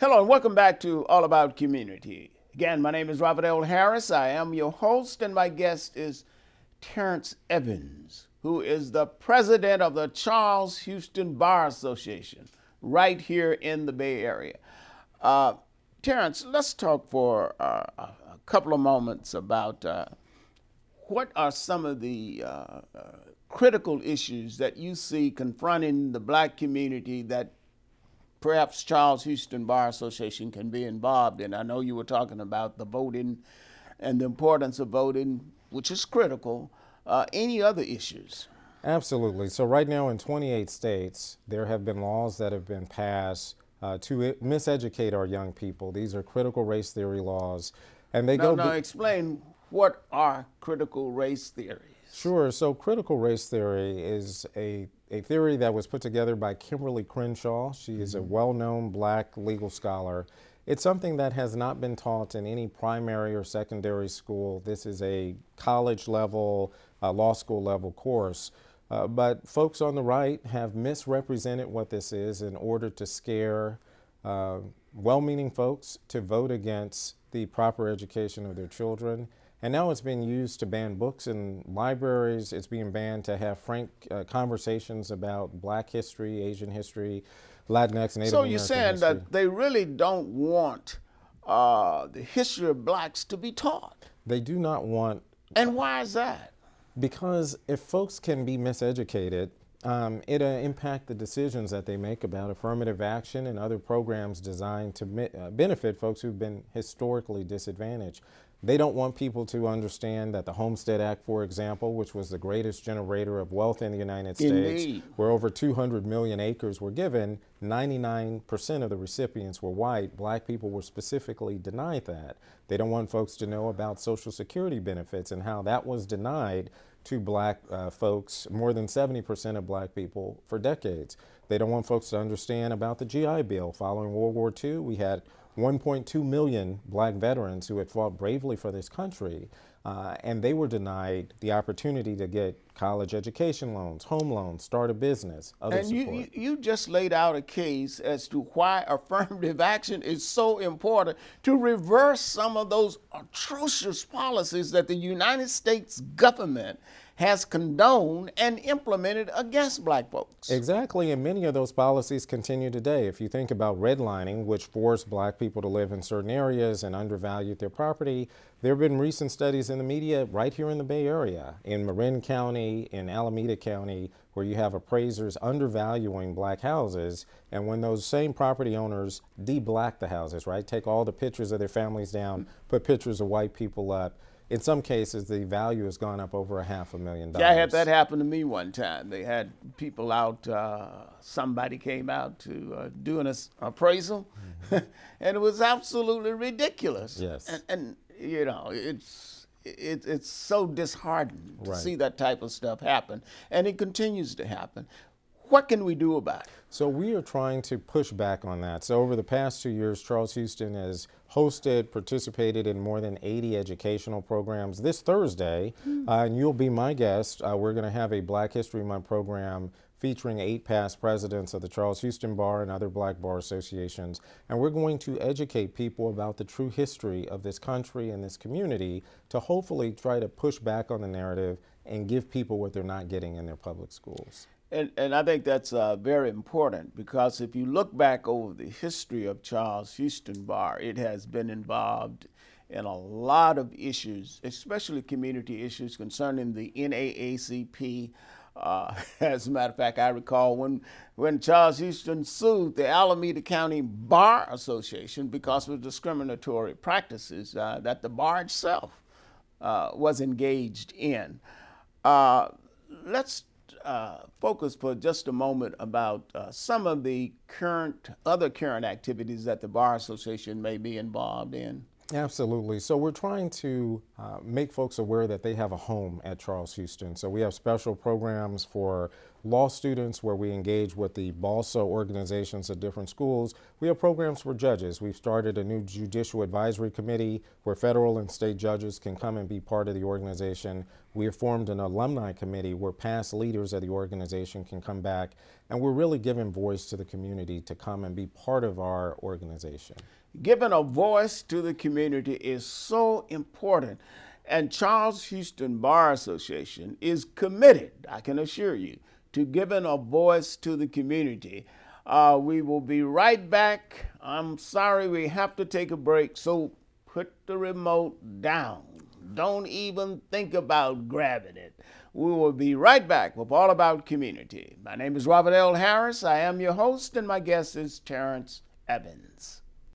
Hello and welcome back to All About Community. Again, my name is Robert L. Harris. I am your host, and my guest is Terrance Evans, who is the president of the Charles Houston Bar Association right here in the Bay Area. Terrance, let's talk for a couple of moments about what are some of the critical issues that you see confronting the black community that perhaps Charles Houston Bar Association can be involved in. I know you were talking about the voting and the importance of voting, which is critical. Any other issues? Absolutely. So right now in 28 states, there have been laws that have been passed to miseducate our young people. These are critical race theory laws, and they Now explain what are critical race theories. Sure. So critical race theory is a theory that was put together by Kimberly Crenshaw. She is a well-known black legal scholar. It's something that has not been taught in any primary or secondary school. This is a college level, law school level course. But folks on the right have misrepresented what this is in order to scare well-meaning folks to vote against the proper education of their children. And now it's being used to ban books in libraries. It's being banned to have frank conversations about black history, Asian history, Latinx, Native American history. So you're saying that they really don't want the history of blacks to be taught? They do not want. And why is that? Because if folks can be miseducated, it'll impact the decisions that they make about affirmative action and other programs designed to benefit folks who've been historically disadvantaged. They don't want people to understand that the Homestead Act, for example, which was the greatest generator of wealth in the United States, where over 200 million acres were given, 99% of the recipients were white. Black people were specifically denied that. They don't want folks to know about Social Security benefits and how that was denied to black folks, more than 70% of black people for decades. They don't want folks to understand about the GI Bill. Following World War II, we had 1.2 million black veterans who had fought bravely for this country, and they were denied the opportunity to get college education loans, home loans, start a business, other support. And you just laid out a case as to why affirmative action is so important to reverse some of those atrocious policies that the United States government has condoned and implemented against black folks. Exactly, and many of those policies continue today. If you think about redlining, which forced black people to live in certain areas and undervalued their property, there have been recent studies in the media right here in the Bay Area, in Marin County, in Alameda County, where you have appraisers undervaluing black houses, and when those same property owners de-black the houses, right, take all the pictures of their families down, put pictures of white people up, in some cases, the value has gone up over $500,000. Yeah, I had that happen to me one time. They had people out, somebody came out to do an appraisal, and it was absolutely ridiculous. Yes. And you know, it's so disheartening to see that type of stuff happen, and it continues to happen. What can we do about it? So we are trying to push back on that. So over the past 2 years, Charles Houston has hosted, participated in more than 80 educational programs. This Thursday, and you'll be my guest, we're going to have a Black History Month program featuring 8 past presidents of the Charles Houston Bar and other black bar associations. And we're going to educate people about the true history of this country and this community to hopefully try to push back on the narrative and give people what they're not getting in their public schools. And I think that's very important, because if you look back over the history of Charles Houston Bar, it has been involved in a lot of issues, especially community issues concerning the NAACP. As a matter of fact, I recall when Charles Houston sued the Alameda County Bar Association because of discriminatory practices that the bar itself was engaged in. Let's focus for just a moment about some of the other current activities that the Bar Association may be involved in. Absolutely. So we're trying to make folks aware that they have a home at Charles Houston. So we have special programs for law students where we engage with the BALSA organizations at different schools. We have programs for judges. We've started a new judicial advisory committee where federal and state judges can come and be part of the organization. We have formed an alumni committee where past leaders of the organization can come back, and we're really giving voice to the community to come and be part of our organization. Giving a voice to the community is so important, and Charles Houston Bar Association is committed, I can assure you, to giving a voice to the community. We will be right back. I'm sorry we have to take a break, so put the remote down. Don't even think about grabbing it. We will be right back with All About Community. My name is Robert L. Harris. I am your host, and my guest is Terrance Evans.